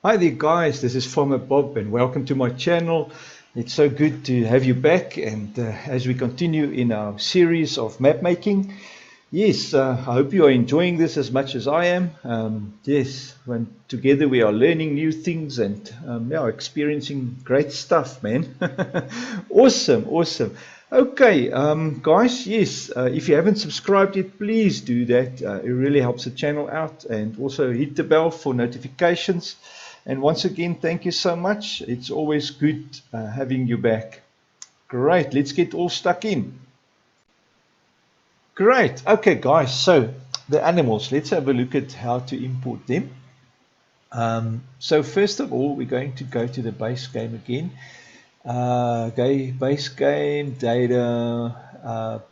Hi there guys, this is Farmer Bob and welcome to my channel. It's so good to have you back, and as we continue in our series of map making, yes, I hope you are enjoying this as much as I am. Yes, when together we are learning new things and yeah, experiencing great stuff, man. Awesome, awesome. Okay, guys, yes, if you haven't subscribed yet, please do that. It really helps the channel out, and also hit the bell for notifications. And once again, thank you so much. It's always good having you back. Great, let's get all stuck in. Great. Okay, guys, so the animals, let's have a look at how to import them. So first of all, we're going to go to the base game again. Okay, base game, data,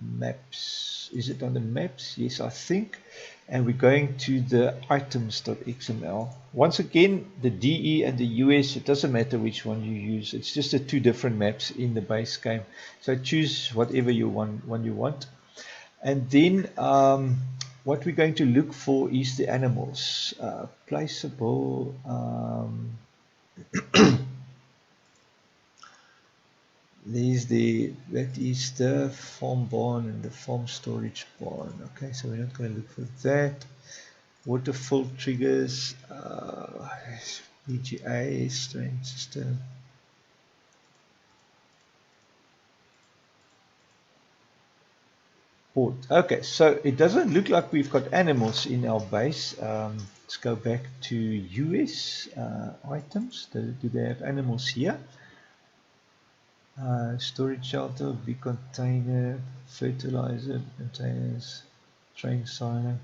maps. Is it on the maps? Yes, I think. And we're going to the items.xml. Once again, the DE and the US, it doesn't matter which one you use. It's just the two different maps in the base game. So choose whatever one you want. And then what we're going to look for is the animals. Placeable. That is the farm barn and the farm storage barn. Okay, so we're not going to look for that. Waterfall triggers, BGA, strain system. Port. Okay, so it doesn't look like we've got animals in our base. Let's go back to US items. Do they have animals here? Storage shelter, big container, fertilizer containers, train silo.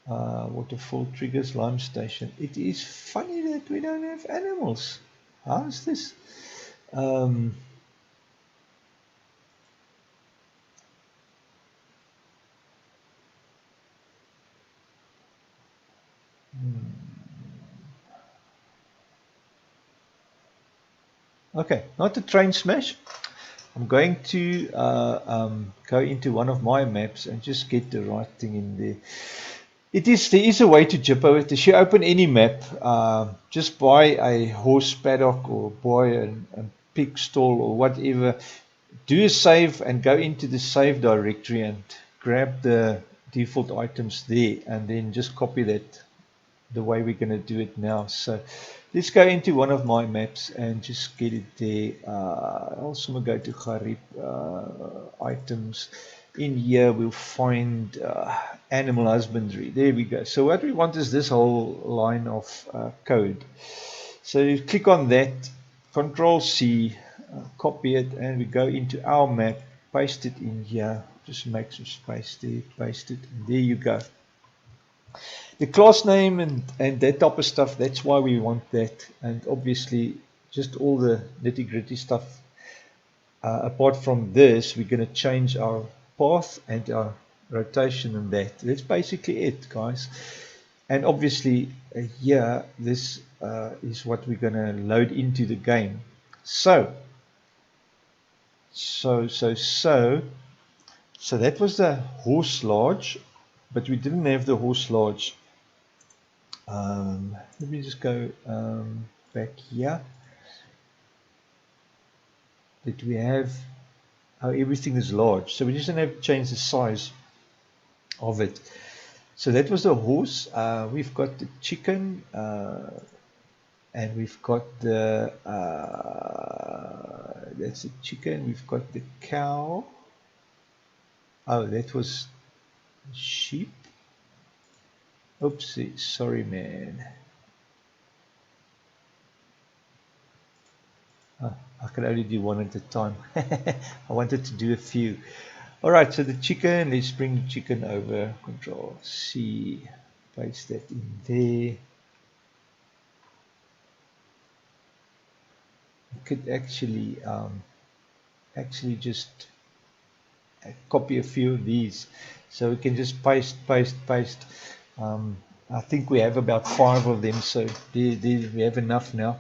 Waterfall triggers, lime station. It is funny that we don't have animals. How is this? Um, okay, not a train smash. I'm going to go into one of my maps and just get the right thing in there. There is a way to jippo it. If you open any map, just buy a horse paddock or buy a pig stall or whatever. Do a save and go into the save directory and grab the default items there, and then just copy that the way we're going to do it now. So let's go into one of my maps and just get it there. Also go to Garib items. In here we'll find animal husbandry. There we go. So what we want is this whole line of code. So you click on that, Control C, copy it, and we go into our map, paste it in here. Just make some space there, paste it, and there you go. The class name and that type of stuff, that's why we want that. And obviously, just all the nitty gritty stuff. Apart from this, we're going to change our path and our rotation and that. That's basically it, guys. And obviously, here, this is what we're going to load into the game. So that was the horse lodge, but we didn't have the horse lodge. Let me just go back here. That we have how everything is large, so we just have to change the size of it. So that was the horse. We've got the chicken, and we've got the that's the chicken. We've got the cow. Oh, that was sheep. Oopsie, sorry, man. I can only do one at a time. I wanted to do a few. All right, so the chicken, let's bring the chicken over. Control C, paste that in there. You could actually just copy a few of these. So we can just paste. I think we have about 5 of them, so we have enough now.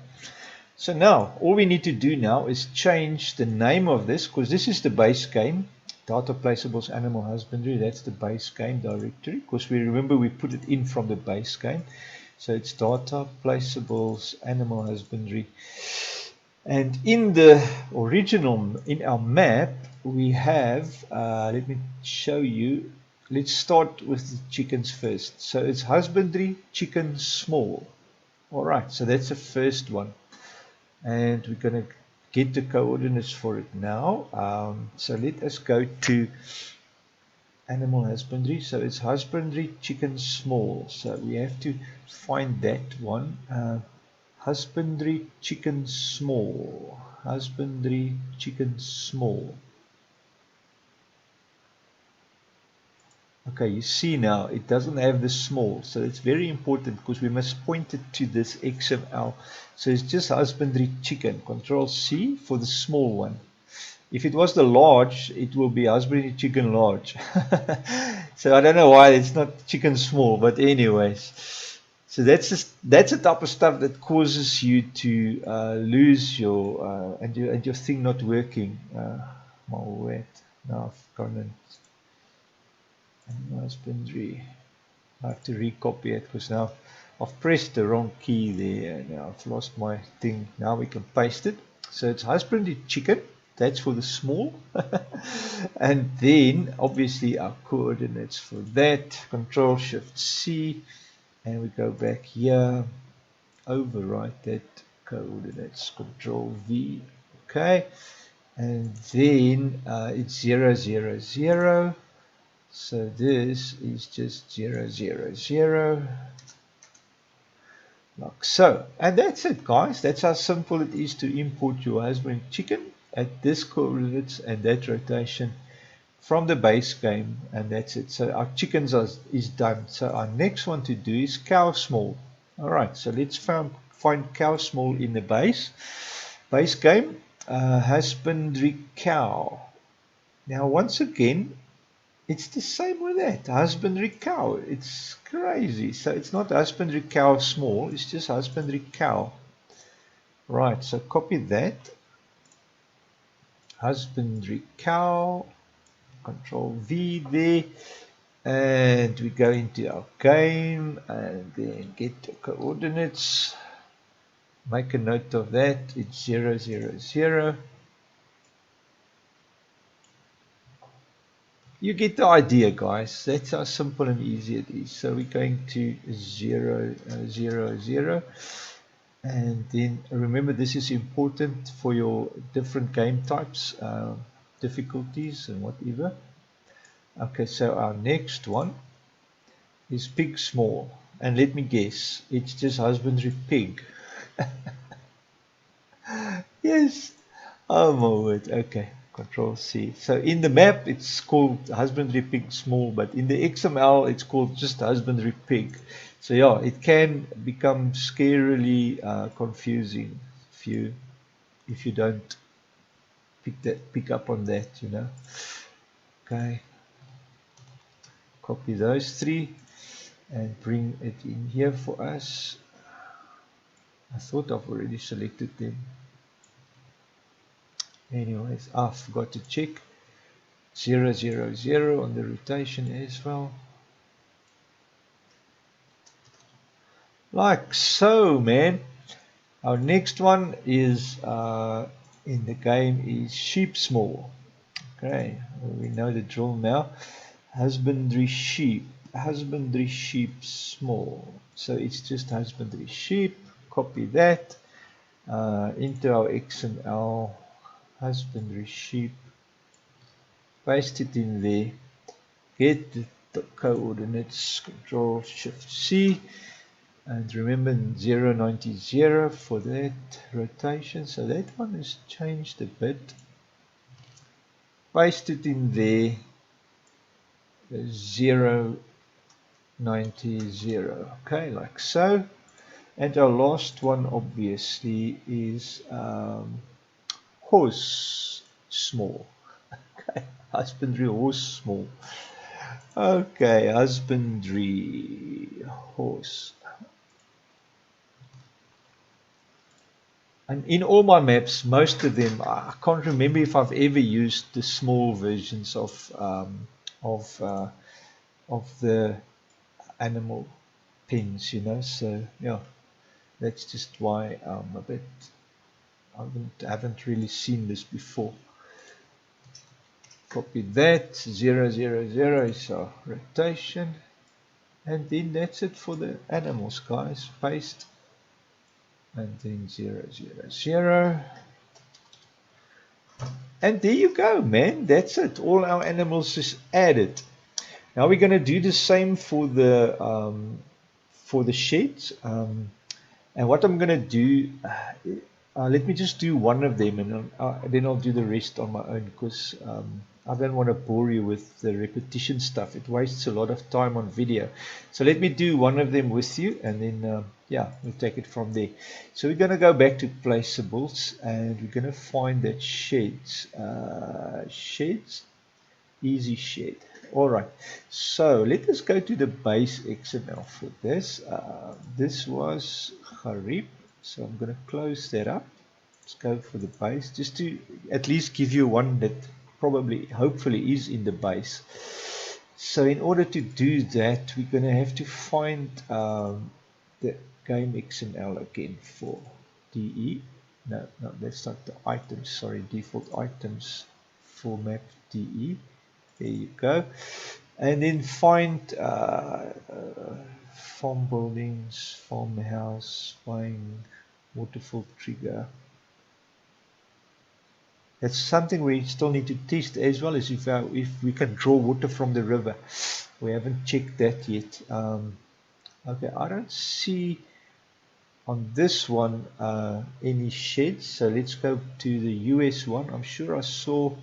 So now, all we need to do now is change the name of this, because this is the base game. Data placeables animal husbandry, that's the base game directory, because we remember we put it in from the base game. So it's data placeables animal husbandry. And in the original, in our map, we have, let me show you, let's start with the chickens first. So it's husbandry, chicken, small. All right, so that's the first one. And we're going to get the coordinates for it now. So let us go to animal husbandry. So it's husbandry, chicken, small. So we have to find that one. Husbandry, chicken, small. Husbandry, chicken, small. Okay, you see now it doesn't have the small, so it's very important because we must point it to this XML. So it's just husbandry chicken. Control C for the small one. If it was the large, it will be husbandry chicken large. So I don't know why it's not chicken small, but anyways. So that's the type of stuff that causes you to lose your and your thing not working. My word. Now I've gone and husbandry. I have to recopy it because now I've pressed the wrong key there and now I've lost my thing. Now we can paste it. So it's husbandry chicken. That's for the small. And then obviously our coordinates for that. Control Shift C. And we go back here. Overwrite that coordinates. Control V. Okay. And then it's 0, 0, 0. So this is just 0, 0, 0, like so. And that's it, guys. That's how simple it is to import your husband chicken at this coordinates and that rotation from the base game. And that's it. So our chickens is done. So our next one to do is cow small. All right. So let's find cow small in the base game. Husbandry cow. Now, once again, it's the same with that. Husbandry cow. It's crazy. So it's not husbandry cow small. It's just husbandry cow. Right. So copy that. Husbandry cow. Control V there. And we go into our game and then get the coordinates. Make a note of that. It's 0, 0, 0. You get the idea, guys. That's how simple and easy it is. So we're going to 0, 0, 0. And then remember, this is important for your different game types, difficulties and whatever. Okay, so our next one is pig small. And let me guess, it's just husbandry pig. Yes. Oh my word. Okay. Control C. So in the map, it's called husbandry pig small, but in the XML, it's called just husbandry pig. So yeah, it can become scarily confusing if you don't pick up on that, you know. Okay. Copy those three and bring it in here for us. I thought I've already selected them. Anyways, I forgot to check. 0, 0, 0 on the rotation as well. Like so, man. Our next one is in the game is sheep small. Okay, we know the drill now. Husbandry sheep. Husbandry sheep small. So it's just husbandry sheep. Copy that into our XML. Husbandry sheep. Paste it in there. Get the coordinates. Control Shift C. And remember 0, 90, 0 for that rotation. So that one is changed a bit. Paste it in there. 0, 90, 0. Okay, like so. And our last one obviously is horse small. Okay, husbandry horse small. Okay, husbandry horse. And in all my maps, most of them, I can't remember if I've ever used the small versions of uh, of the animal pins, you know. So yeah, that's just why I'm a bit. I haven't really seen this before. Copy that. 0, 0, 0 is our rotation, and then that's it for the animals, guys. Paste, and then 0, 0, 0. And there you go, man. That's it. All our animals is added. Now we're going to do the same for the sheds. And what I'm going to do, let me just do one of them, and then I'll do the rest on my own, because I don't want to bore you with the repetition stuff. It wastes a lot of time on video. So let me do one of them with you, and then yeah, we'll take it from there. So we're going to go back to placeables, and we're going to find that sheds. Sheds, easy shed. All right, so let us go to the base XML for this. This was Harib, so I'm going to close that up. Let's go for the base, just to at least give you one that probably, hopefully, is in the base. So in order to do that, we're going to have to find the game XML again for DE. No, that's not the items, sorry, default items for map DE. There you go. And then find farm buildings, farmhouse, buying, waterfall trigger. That's something we still need to test, as well as if we can draw water from the river. We haven't checked that yet. Okay, I don't see on this one any sheds. So let's go to the US one. I'm sure I saw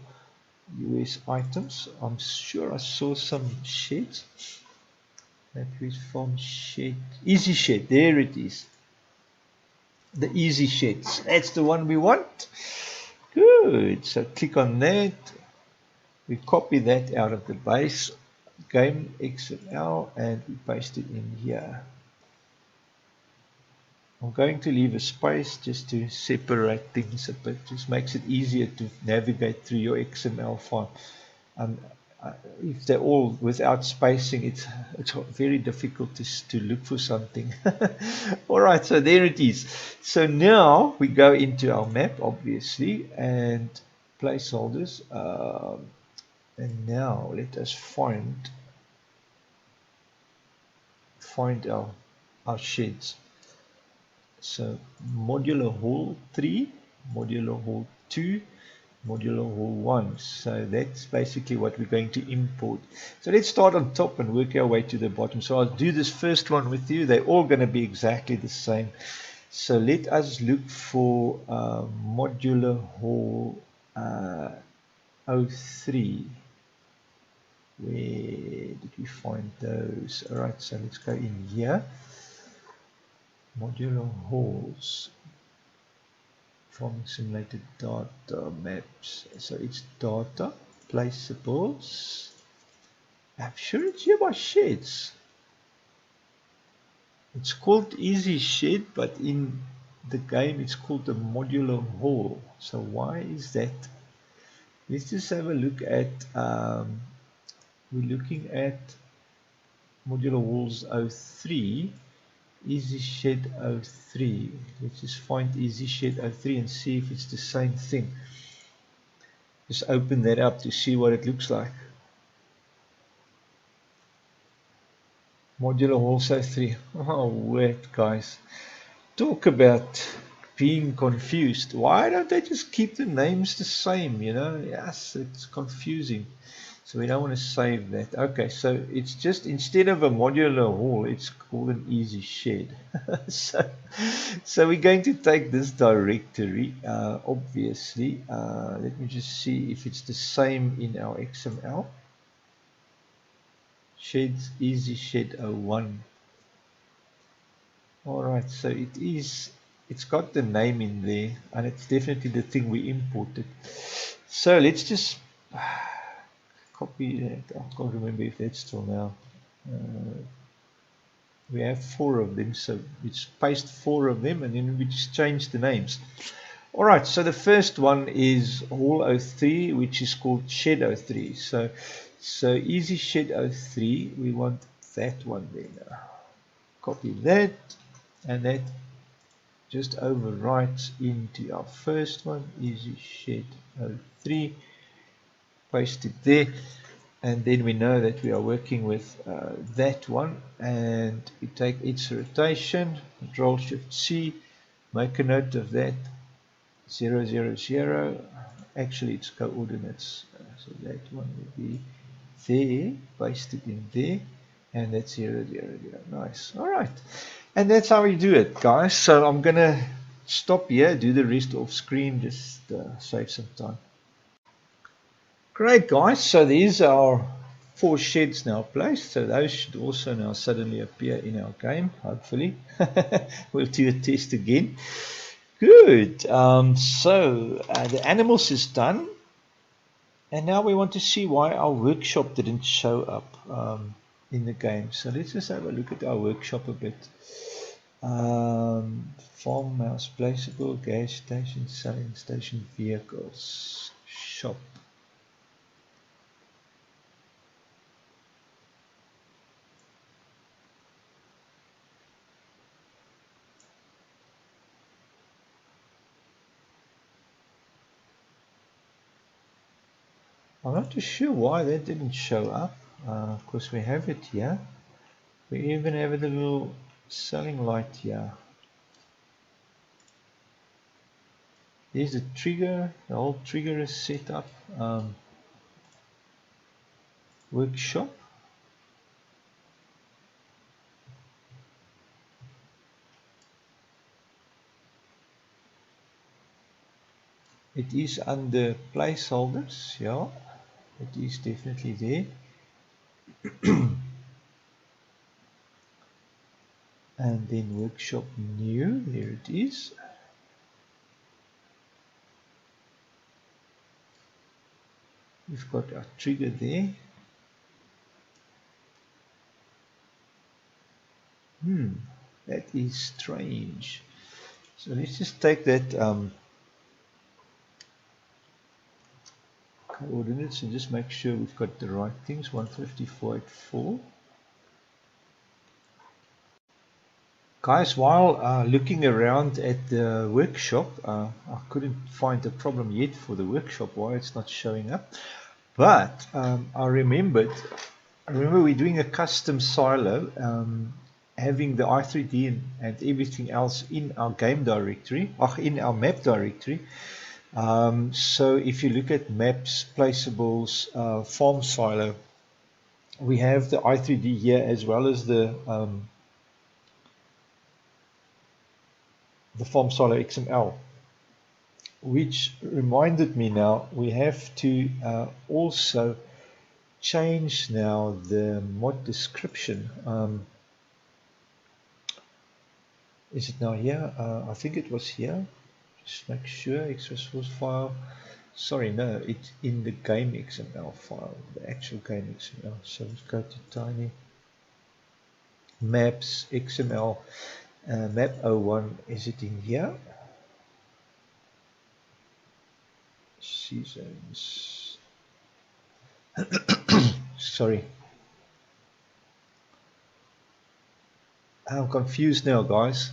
US items. I'm sure I saw some sheds. That is from shed. Easy shed. There it is. The easy sheds. That's the one we want. Good. So click on that. We copy that out of the base game XML and we paste it in here. I'm going to leave a space just to separate things a bit. Just makes it easier to navigate through your XML file. Um, if they're all without spacing, it's very difficult to look for something. All right, so there it is. So now we go into our map, obviously, and placeholders. And now let us find our sheds. So modular hall 3, modular hall 2, modular hall 1. So that's basically what we're going to import. So let's start on top and work our way to the bottom. So I'll do this first one with you. They're all going to be exactly the same. So let us look for modular hall 03. Where did we find those? All right, so let's go in here. Modular halls. Farming simulated data maps. So it's data, placeables. I'm sure it's here by sheds. It's called easy shed, but in the game it's called a modular hall. So why is that? Let's just have a look at, we're looking at modular halls 03. Easy shed 03. Let's just find easy shed 03 and see if it's the same thing. Just open that up to see what it looks like. Modular halls 03. Oh, wait, guys. Talk about being confused. Why don't they just keep the names the same, you know? Yes, it's confusing. So we don't want to save that. Okay, so it's just, instead of a modular hall, it's called an easy shed. so we're going to take this directory, obviously. Let me just see if it's the same in our XML. Sheds, easy shed 01. Alright, so it's got the name in there, and it's definitely the thing we imported. So let's just copy that. I can't remember if that's still now. We have 4 of them, so we just paste 4 of them and then we just change the names. Alright, so the first one is Hall 03, which is called Shed 03. So Easy Shed 03, we want that one there. Copy that, and that just overwrites into our first one, Easy Shed 03. Paste it there, and then we know that we are working with that one, and we take its rotation, Control Shift C, make a note of that, 0, 0, 0. Actually it's coordinates, so that one will be there, paste it in there, and that's 0, 0, 0. Nice. All right, and that's how we do it, guys. So I'm gonna stop here, do the rest off screen, just save some time. Great, guys. So these are 4 sheds now placed, so those should also now suddenly appear in our game, hopefully. We'll do a test again. Good. So the animals is done, and now we want to see why our workshop didn't show up in the game. So let's just have a look at our workshop a bit. Farmhouse, placeable, gas station, selling station, vehicles, shop. I'm not too sure why that didn't show up. Of course, we have it here. We even have the little selling light here. There's the trigger. The whole trigger is set up. Workshop. It is under placeholders. Yeah, it is definitely there. And then workshop new. There it is. We've got our trigger there. That is strange. So let's just take that coordinates and just make sure we've got the right things. 154.4. Guys, while looking around at the workshop, I couldn't find a problem yet for the workshop, why it's not showing up. But I remember we're doing a custom silo, having the i3D and everything else in our game directory, in our map directory. So if you look at maps, placeables, farm silo, we have the i3D here as well as the farm silo XML, which reminded me now we have to also change now the mod description. Is it now here? I think it was here. Just make sure extra source file. Sorry, no, it's in the game XML file, the actual game XML. So let's go to tiny maps XML. Map 01, is it in here? Seasons. Sorry. I'm confused now, guys.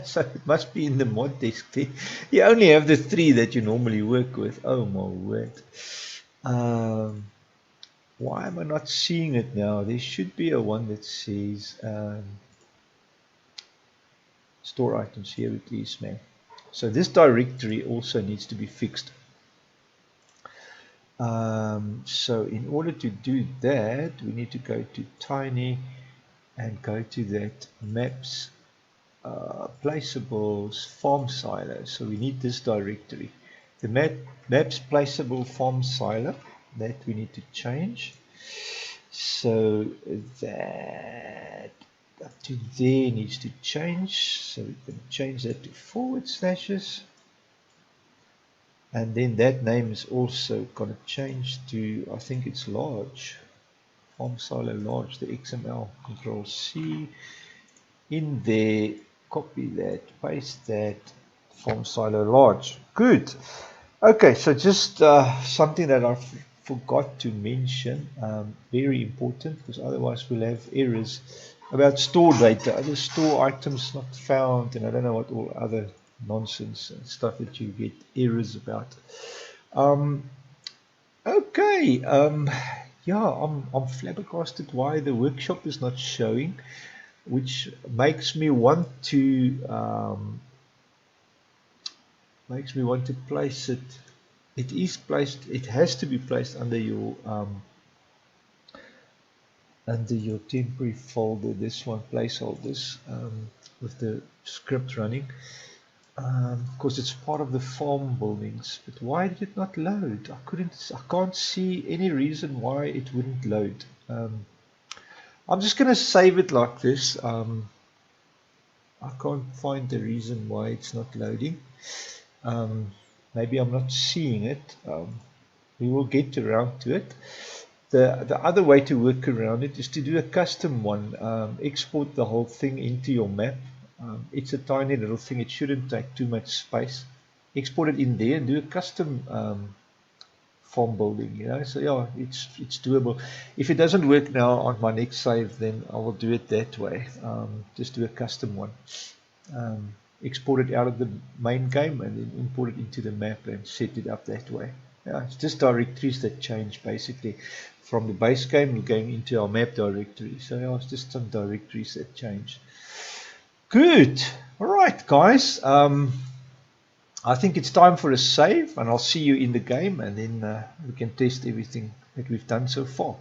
So it must be in the mod disk there. You only have the 3 that you normally work with. Oh my word. Why am I not seeing it now? There should be a one that says store items. Here it is, man. So this directory also needs to be fixed. So in order to do that, we need to go to tiny and go to that maps, placeables, farm silo. So we need this directory, the maps placeable farm silo, that we need to change. So that up to there needs to change. So we can change that to /. And then that name is also going to change to, I think it's large, farm silo large, the XML, Control C. in there, copy that, paste that, form silo large. Good. Okay, so just something that I forgot to mention, very important, because otherwise we'll have errors about store data, other store items not found, and I don't know what all other nonsense and stuff that you get errors about. Okay, yeah, I'm flabbergasted why the workshop is not showing, which makes me want to place it. It is placed. It has to be placed under your temporary folder. This one, placeholders, with the script running. Because it's part of the farm buildings. But why did it not load? I can't see any reason why it wouldn't load. I'm just going to save it like this. I can't find the reason why it's not loading. Maybe I'm not seeing it. We will get around to it. The other way to work around it is to do a custom one. Export the whole thing into your map. It's a tiny little thing. It shouldn't take too much space. Export it in there and do a custom farm building. So yeah, it's doable. If it doesn't work now on my next save, then I will do it that way. Just do a custom one. Export it out of the main game and then import it into the map and set it up that way. Yeah, it's just directories that change basically from the base game going into our map directory. So yeah, it's just some directories that change. Good. All right, guys. I think it's time for a save, and I'll see you in the game, and then we can test everything that we've done so far.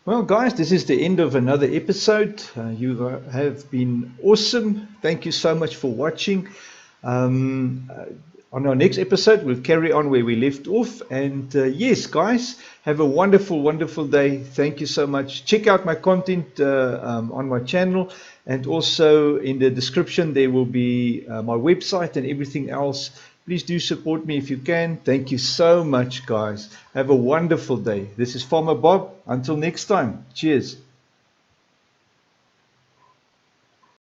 Well, guys, this is the end of another episode. You have been awesome. Thank you so much for watching. On our next episode, we'll carry on where we left off. And yes, guys, have a wonderful, wonderful day. Thank you so much. Check out my content on my channel. And also in the description, there will be my website and everything else. Please do support me if you can. Thank you so much, guys. Have a wonderful day. This is Farmer Bob. Until next time. Cheers.